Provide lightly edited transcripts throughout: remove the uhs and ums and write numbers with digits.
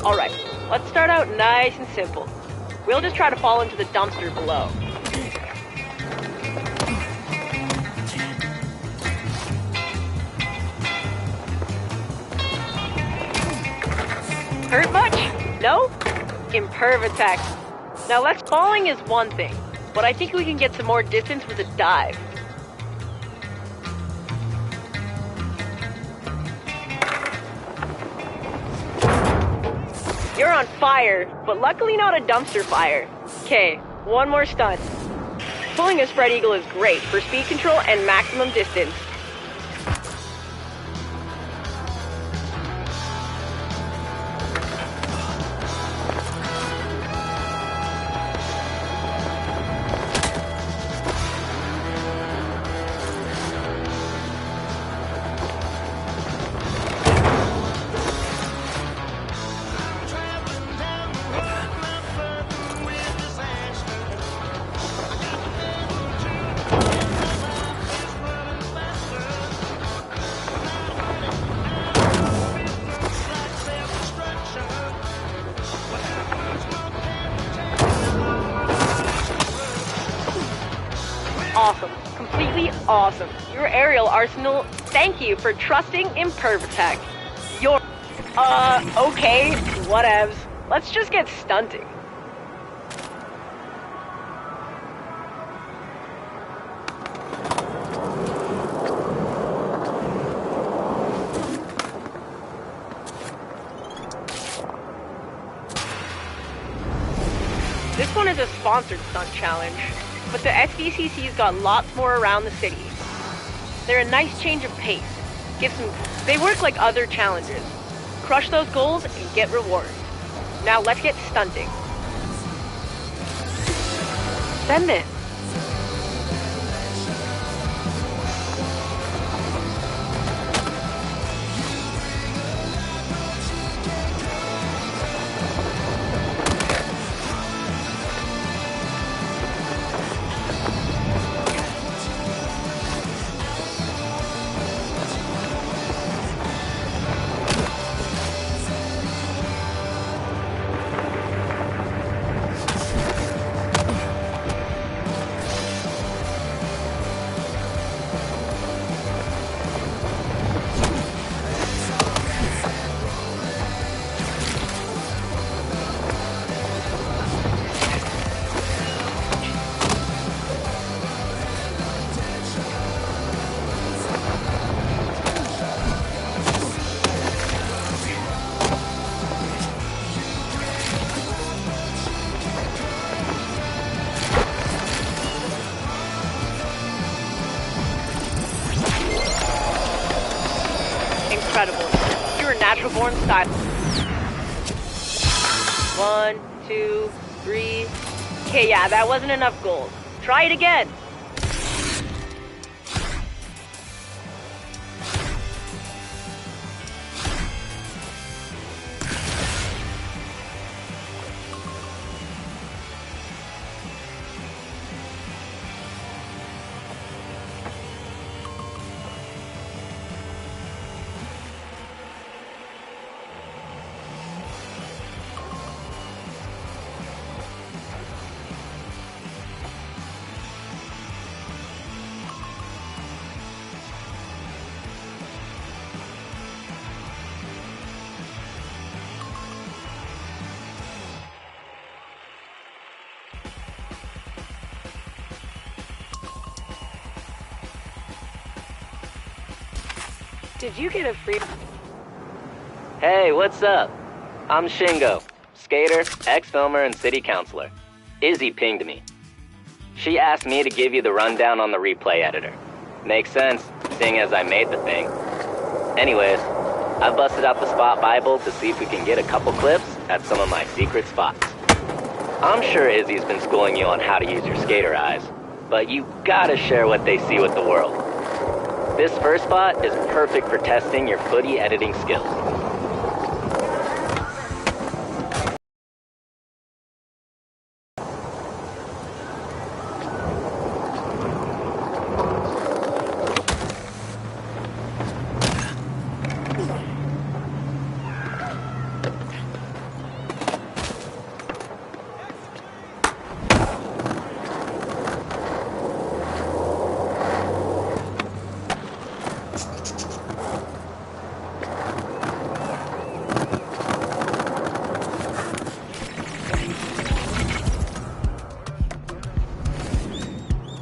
Alright, let's start out nice and simple. We'll just try to fall into the dumpster below. Hurt much? No? Imperv attack. Now falling is one thing, but I think we can get some more distance with a dive. You're on fire, but luckily not a dumpster fire. Okay, one more stunt. Pulling a spread eagle is great for speed control and maximum distance. Awesome. Completely awesome. Your aerial arsenal, thank you for trusting Imperv attack. Okay, whatevs. Let's just get stunting. This one is a sponsored stunt challenge, but the SVCC's got lots more around the city. They're a nice change of pace. They work like other challenges. Crush those goals and get rewards. Now let's get stunting. Send it. Incredible. You're a natural born style. 1, 2, 3. Okay, yeah, that wasn't enough gold. Try it again. Did you get a free... Hey, what's up? I'm Shingo, skater, ex-filmer, and city councilor. Izzy pinged me. She asked me to give you the rundown on the replay editor. Makes sense, seeing as I made the thing. Anyways, I've busted out the Spot Bible to see if we can get a couple clips at some of my secret spots. I'm sure Izzy's been schooling you on how to use your skater eyes, but you gotta share what they see with the world. This first spot is perfect for testing your footy editing skills.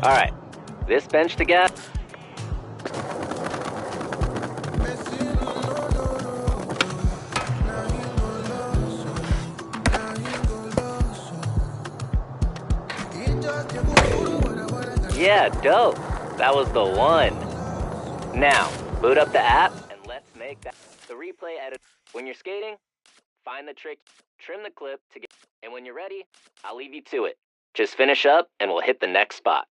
Alright, this bench to gap. Yeah, dope. That was the one. Now, boot up the app and let's make that the replay edit. When you're skating, find the trick, trim the clip to get, and when you're ready, I'll leave you to it. Just finish up and we'll hit the next spot.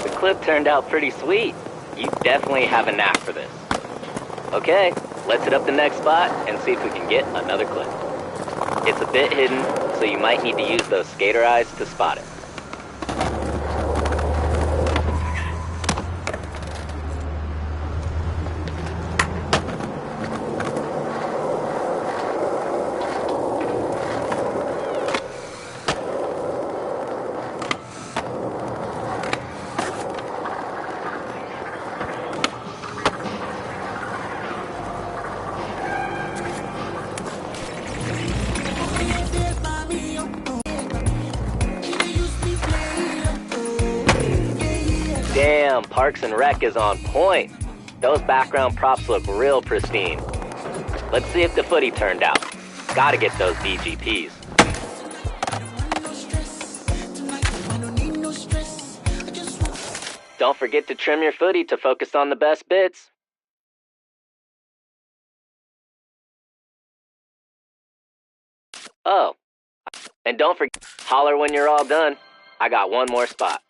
The clip turned out pretty sweet. You definitely have a knack for this. Okay, let's hit up the next spot and see if we can get another clip. It's a bit hidden, so you might need to use those skater eyes to spot it. Damn, Parks and Rec is on point. Those background props look real pristine. Let's see if the footy turned out. Gotta get those BGPs. Don't forget to trim your footy to focus on the best bits. Oh, and don't forget, holler when you're all done. I got one more spot.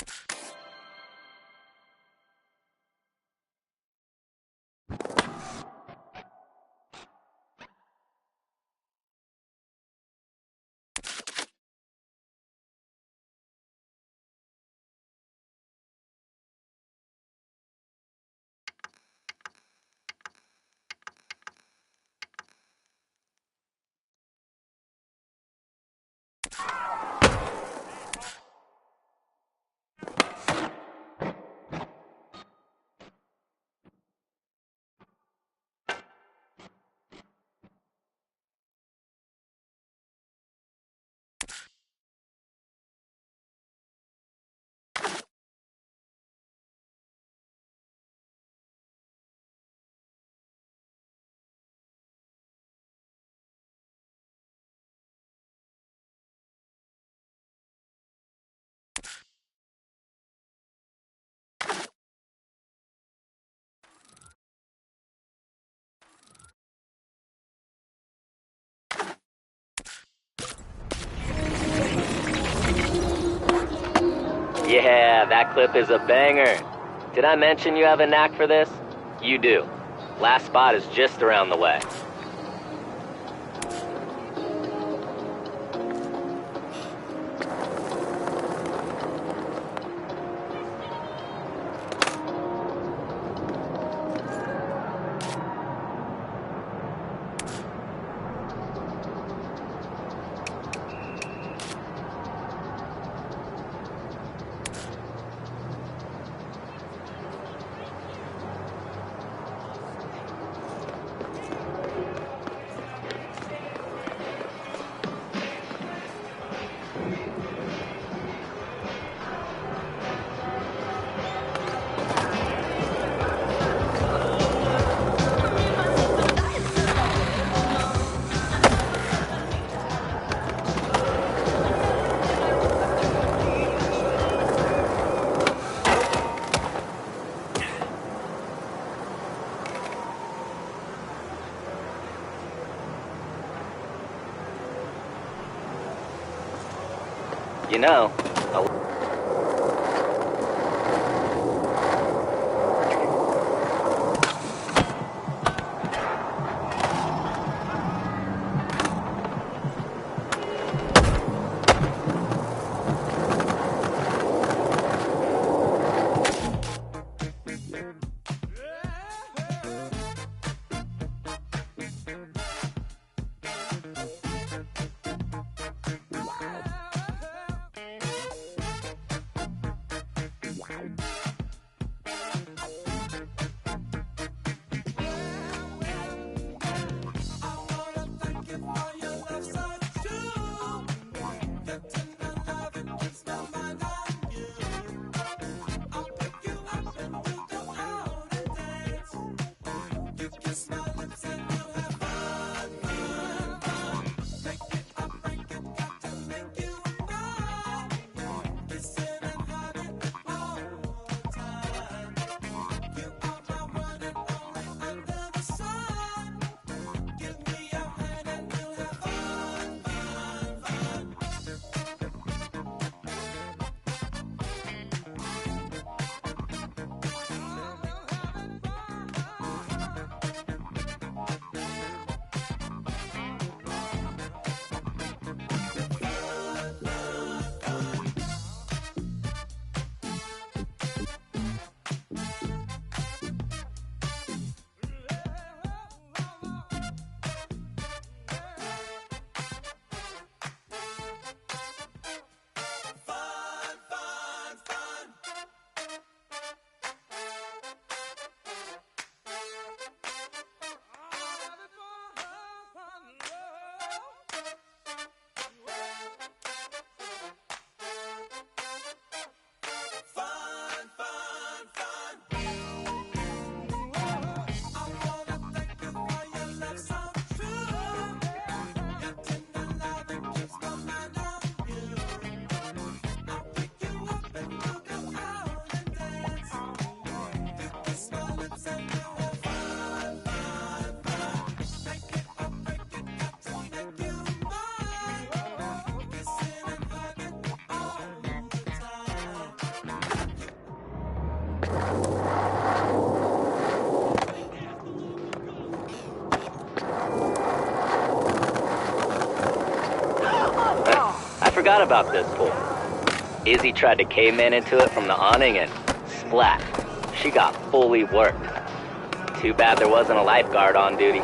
Yeah, that clip is a banger. Did I mention you have a knack for this? You do. Last spot is just around the way. You know, I forgot about this pool. Izzy tried to caveman into it from the awning and splat. She got fully worked. Too bad there wasn't a lifeguard on duty.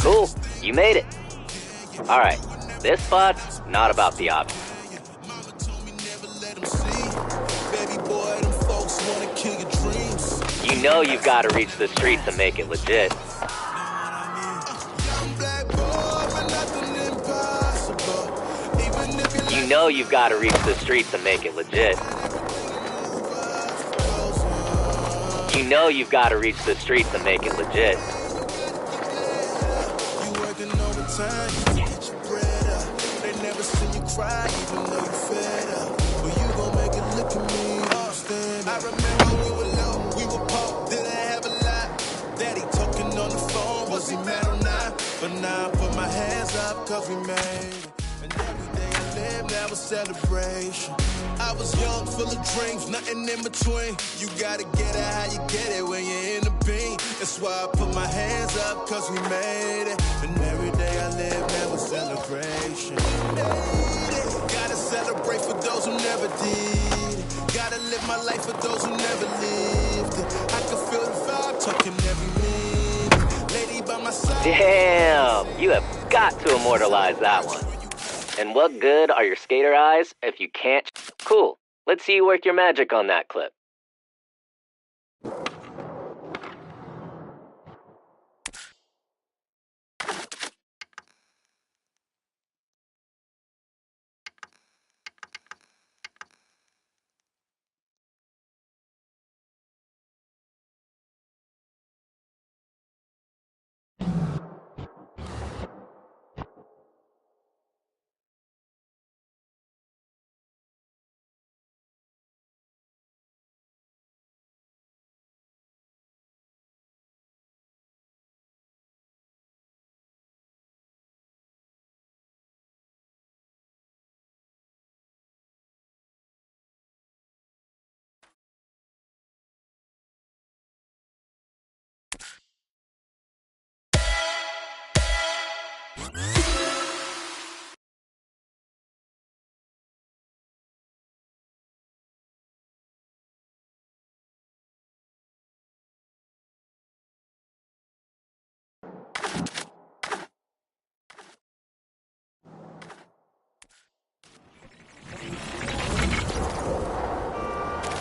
Cool, you made it. Alright, this spot's not about the obvious. You know you've got to reach the streets and make it legit. You know you've got to reach the streets and make it legit. You know you've got to reach the streets and make it legit. I remember we were low, we were poor, didn't have a lot. Daddy talking on the phone, was he mad or not? But now I put my hands up, cause we made it. And every day I live, now a celebration. I was young, full of dreams, nothing in between. You gotta get it how you get it when you're in the beam. That's why I put my hands up, cause we made it. And every day I live, now a celebration. We made it. Gotta celebrate for those who never did. Gotta live my life for those who never lived. I can feel the vibe talking every minute. Lady by my side. Damn, you have got to immortalize that one. And what good are your skater eyes if you can't? Cool, let's see you work your magic on that clip.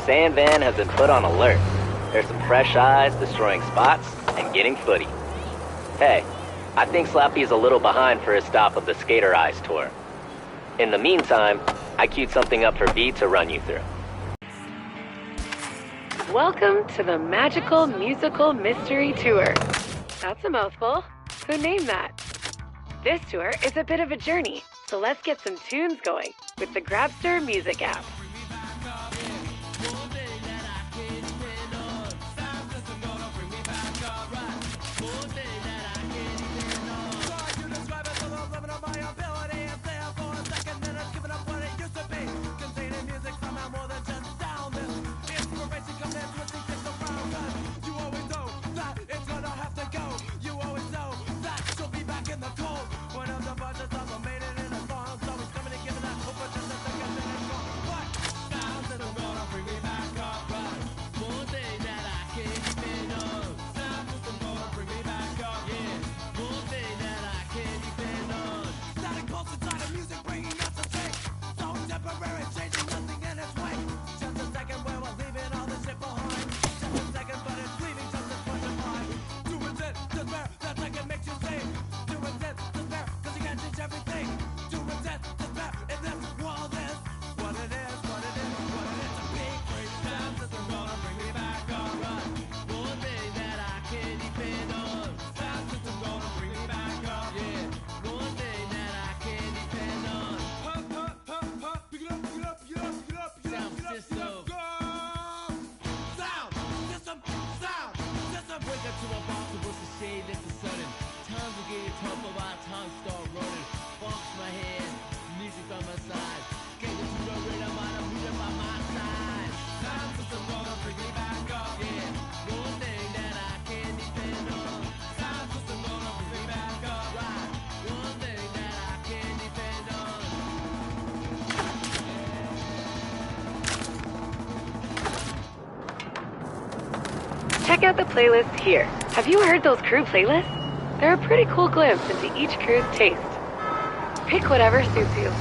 Sand Van has been put on alert. There's some fresh eyes destroying spots and getting footy. Hey, I think Slappy's a little behind for his stop of the Skater Eyes tour. In the meantime, I queued something up for V to run you through. Welcome to the Magical Musical Mystery Tour. That's a mouthful. Who named that? This tour is a bit of a journey, so let's get some tunes going with the Grabster Music app. Check out the playlist here. Have you heard those crew playlists? They're a pretty cool glimpse into each crew's taste. Pick whatever suits you.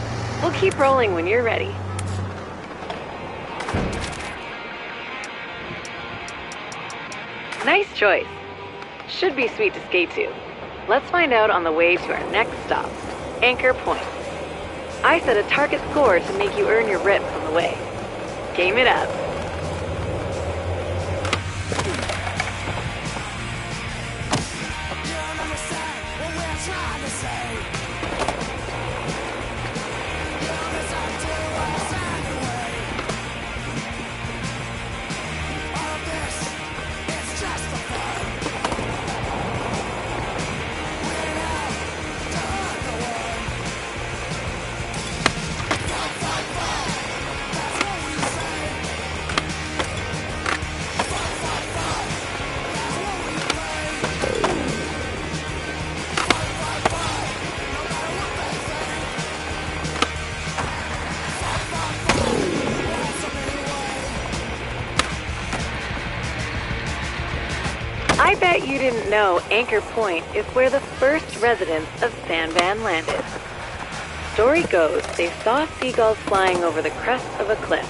We'll keep rolling when you're ready. Nice choice. Should be sweet to skate to. Let's find out on the way to our next stop, Anchor Point. I set a target score to make you earn your rips on the way. Game it up. I bet you didn't know Anchor Point is where the first residents of Sand Van landed. Story goes they saw seagulls flying over the crest of a cliff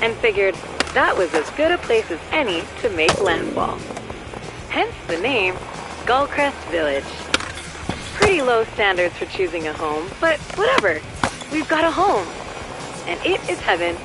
and figured that was as good a place as any to make landfall. Hence the name Skullcrest Village. Pretty low standards for choosing a home, but whatever. We've got a home, and it is heaven.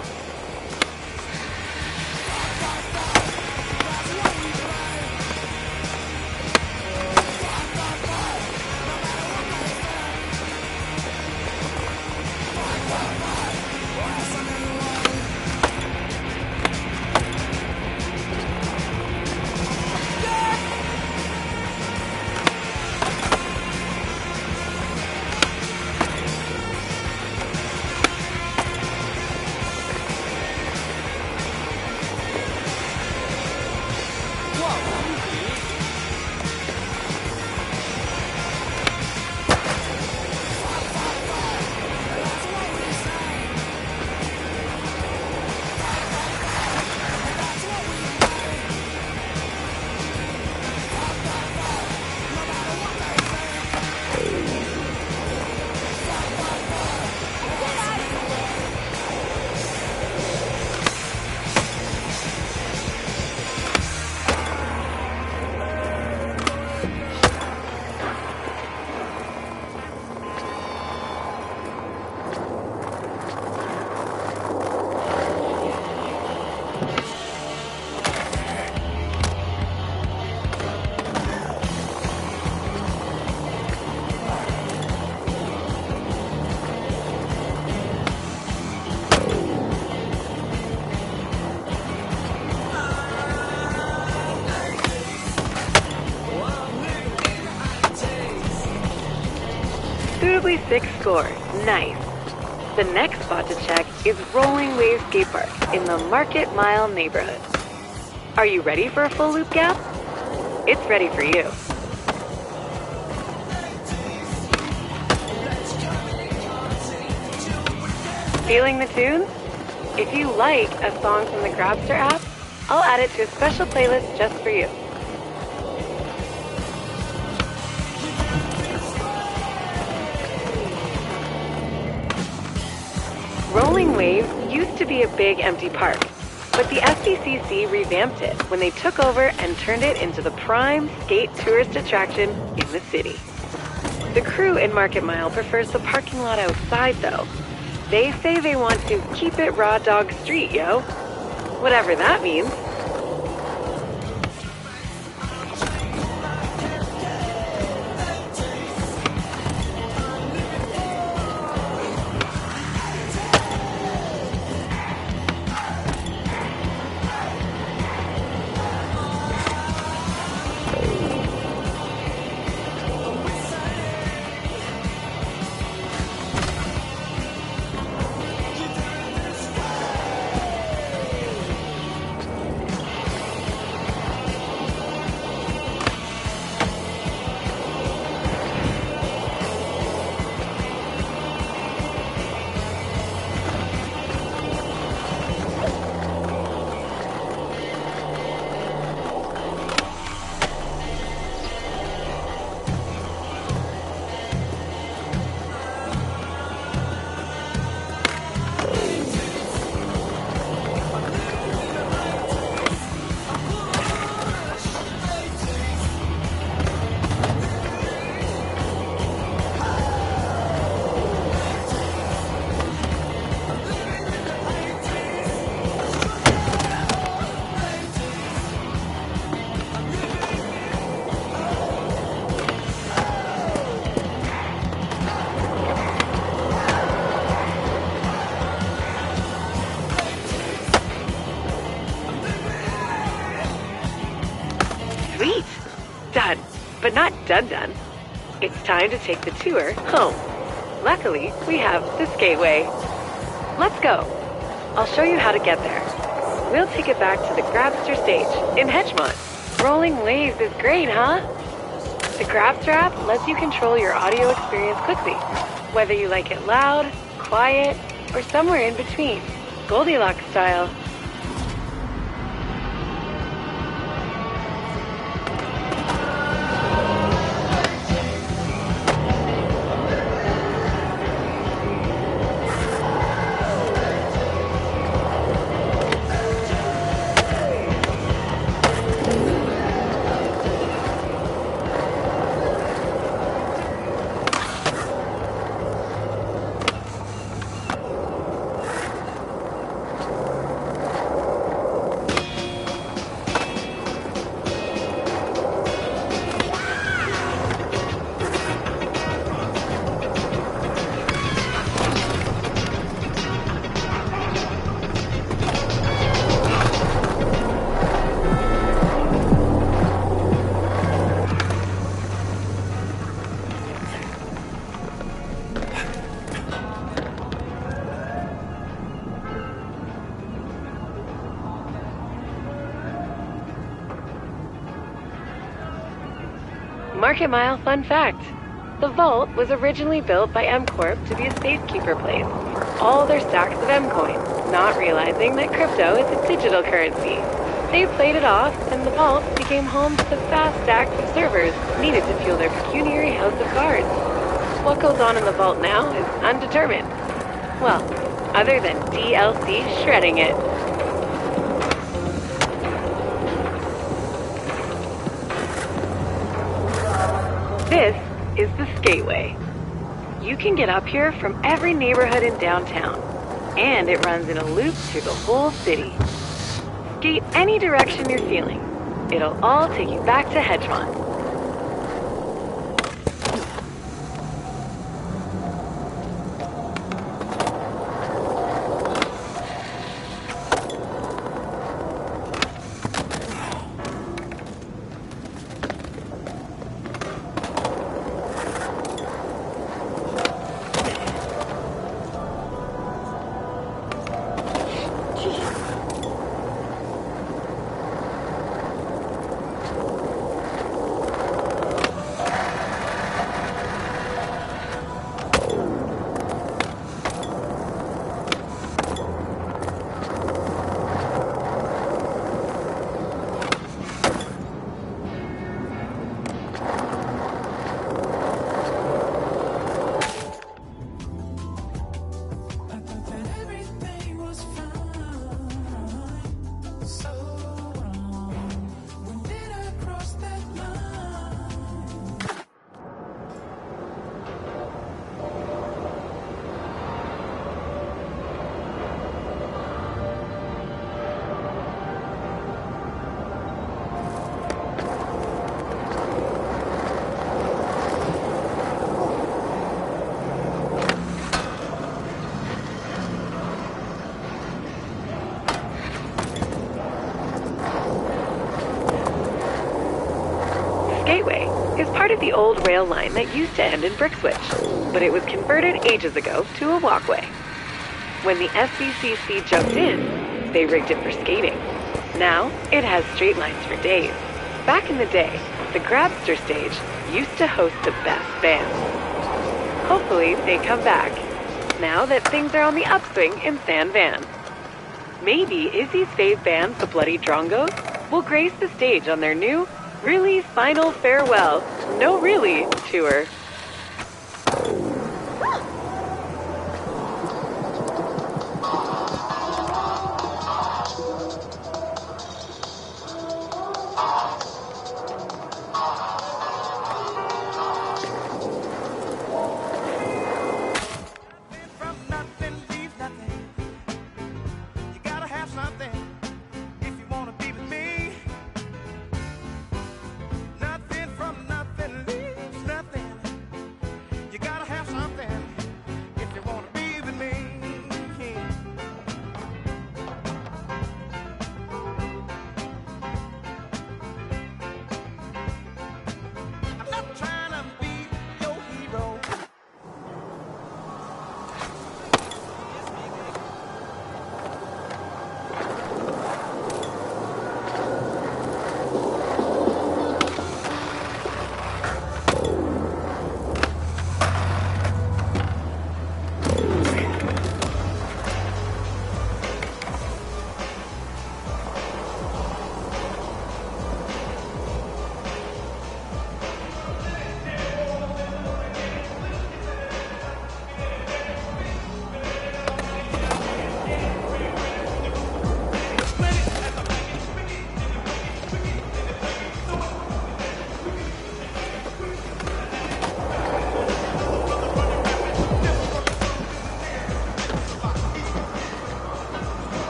46 score. Nice. The next spot to check is Rolling Wave Skate Park in the Market Mile neighborhood. Are you ready for a full loop gap? It's ready for you. Feeling the tunes? If you like a song from the Grabster app, I'll add it to a special playlist just for you. Rolling Wave used to be a big empty park, but the SDCC revamped it when they took over and turned it into the prime skate tourist attraction in the city. The crew in Market Mile prefers the parking lot outside, though. They say they want to keep it raw dog street, yo. Whatever that means. Sweet! Done. But not done. It's time to take the tour home. Luckily, we have the Sk8. Let's go. I'll show you how to get there. We'll take it back to the Grabster stage in Hedgemont. Rolling Waves is great, huh? The Grabster app lets you control your audio experience quickly, whether you like it loud, quiet, or somewhere in between. Goldilocks style. Market Mile fun fact. The vault was originally built by M Corp to be a safekeeper place for all their stacks of M coins, not realizing that crypto is a digital currency. They played it off, and the vault became home to the vast stacks of servers needed to fuel their pecuniary house of cards. What goes on in the vault now is undetermined. Well, other than DLC shredding it. This is the Sk8. You can get up here from every neighborhood in downtown, and it runs in a loop through the whole city. Skate any direction you're feeling. It'll all take you back to Hedgemont. Sk8 is part of the old rail line that used to end in Brixwich, but it was converted ages ago to a walkway. When the SBCC jumped in, they rigged it for skating. Now, it has straight lines for days. Back in the day, the Grabster stage used to host the best bands. Hopefully, they come back, now that things are on the upswing in San Van. Maybe Izzy's fave band, the Bloody Drongos, will grace the stage on their new, really final farewell, no really, tour.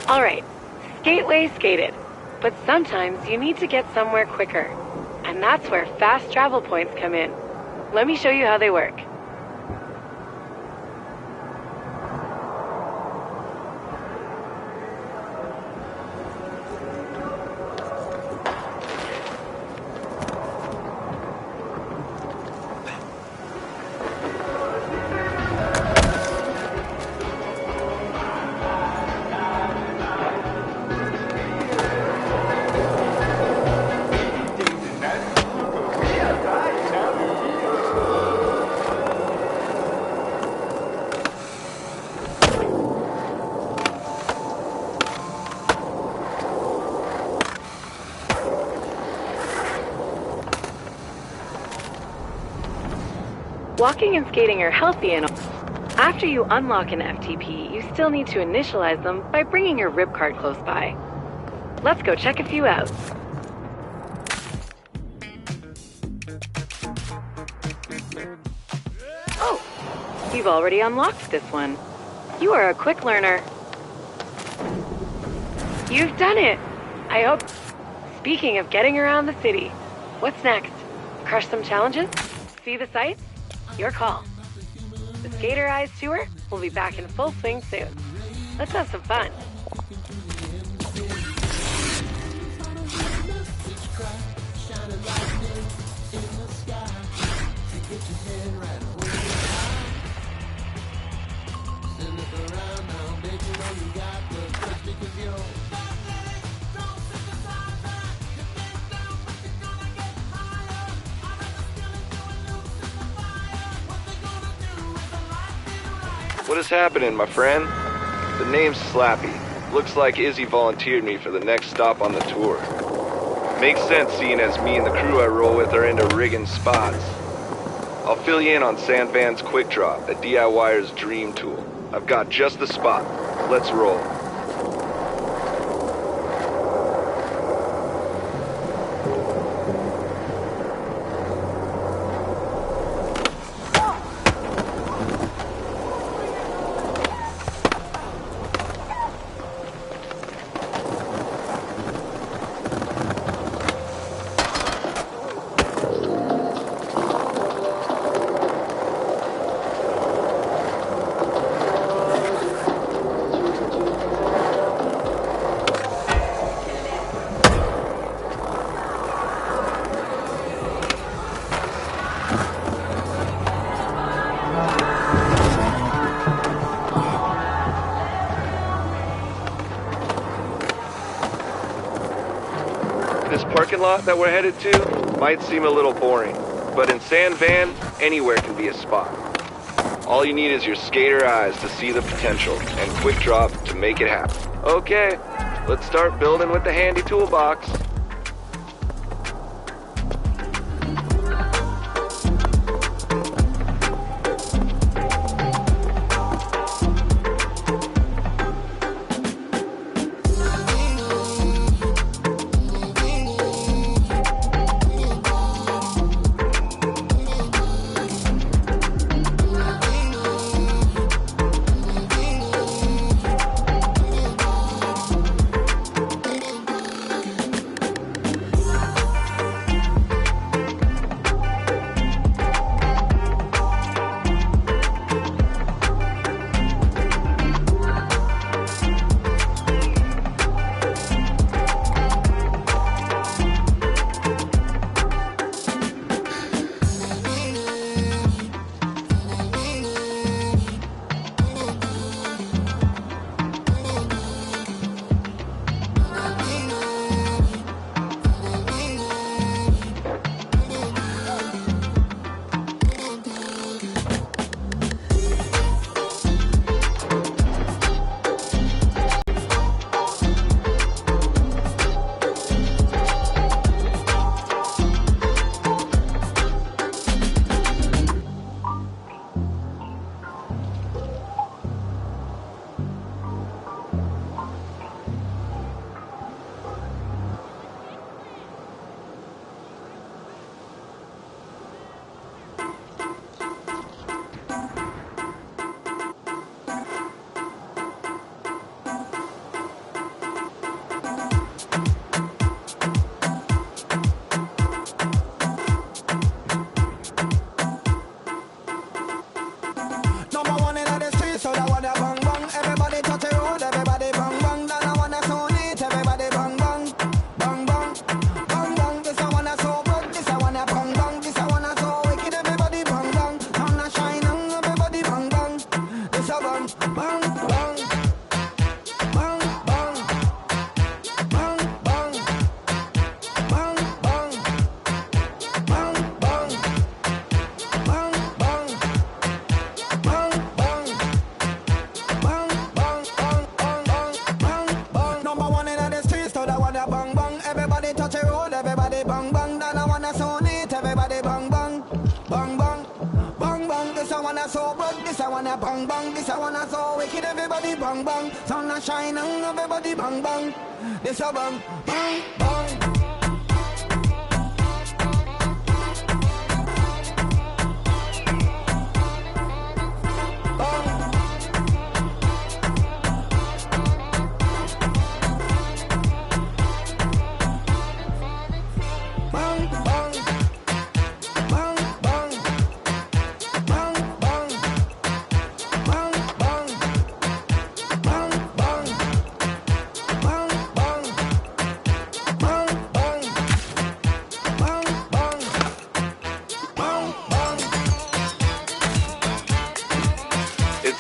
Alright, Sk8 skated, but sometimes you need to get somewhere quicker. And that's where fast travel points come in. Let me show you how they work. Walking and skating are healthy and all. After you unlock an FTP, you still need to initialize them by bringing your rip card close by. Let's go check a few out. Oh, you've already unlocked this one. You are a quick learner. You've done it! I hope... Speaking of getting around the city, what's next? Crush some challenges? See the sights? Your call. The Skater Eyes tour will be back in full swing soon. Let's have some fun. What is happening, my friend? The name's Slappy. Looks like Izzy volunteered me for the next stop on the tour. Makes sense seeing as me and the crew I roll with are into rigging spots. I'll fill you in on Sandvan's Quick Drop, a DIYer's dream tool. I've got just the spot. Let's roll. This parking lot that we're headed to might seem a little boring, but in San Van, anywhere can be a spot. All you need is your skater eyes to see the potential, and Quick Drop to make it happen. Okay, let's start building with the handy toolbox. Bang bang, this I wanna so wicked. Everybody bang bang, sun a shine and everybody bang bang. This a bang bang bang.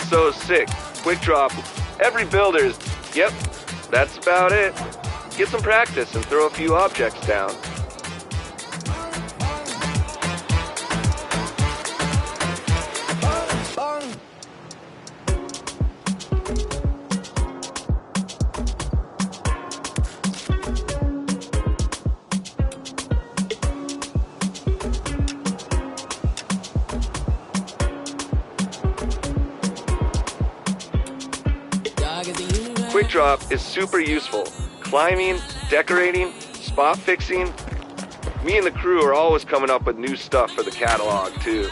So sick. Quick Drop. Every builder's... Yep, that's about it. Get some practice and throw a few objects down. Quick Drop is super useful. Climbing, decorating, spot fixing. Me and the crew are always coming up with new stuff for the catalog, too.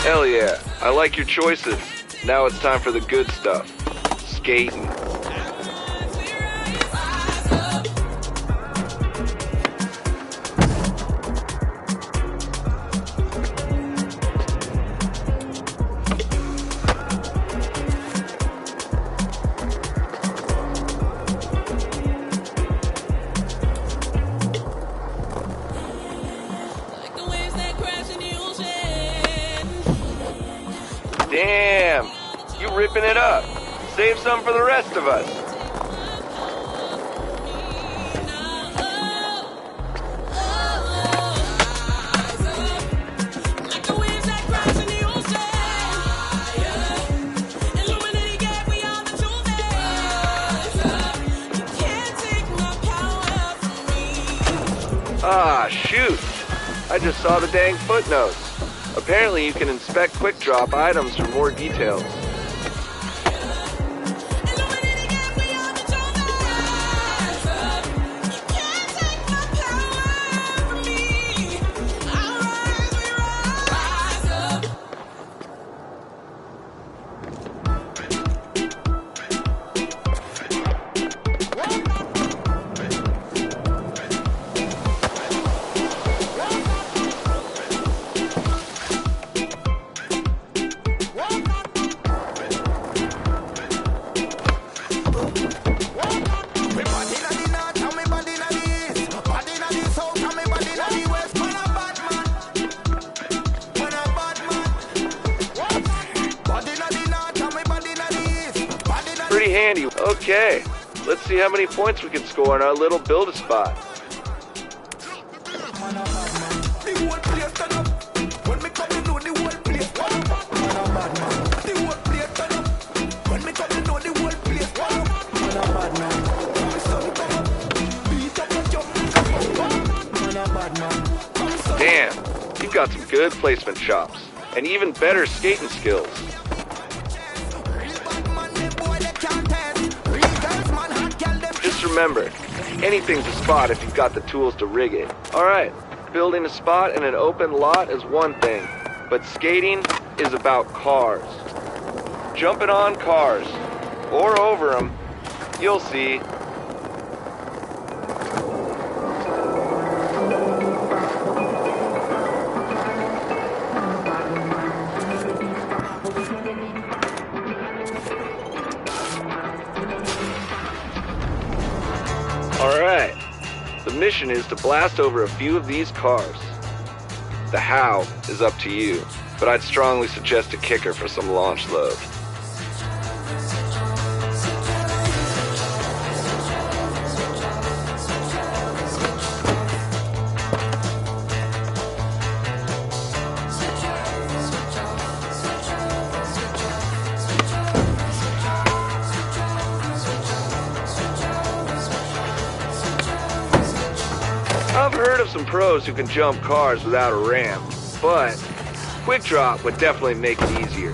Hell yeah, I like your choices. Now it's time for the good stuff. Skating. Damn, you ripping it up. Save some for the rest of us. Ah, shoot. I just saw the dang footnotes. Apparently you can inspect Quick Drop items for more details. Pretty handy. Okay, let's see how many points we can score on our little build-a-spot. Damn, you've got some good placement chops, and even better skating skills. Just remember, anything's a spot if you've got the tools to rig it. Alright, building a spot in an open lot is one thing, but skating is about cars. Jumping on cars, or over them, you'll see. Alright, the mission is to blast over a few of these cars. The how is up to you, but I'd strongly suggest a kicker for some launch load. I've heard of some pros who can jump cars without a ramp, but quick drop would definitely make it easier.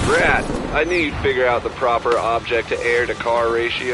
Rat, I knew you'd figure out the proper object to air to car ratio.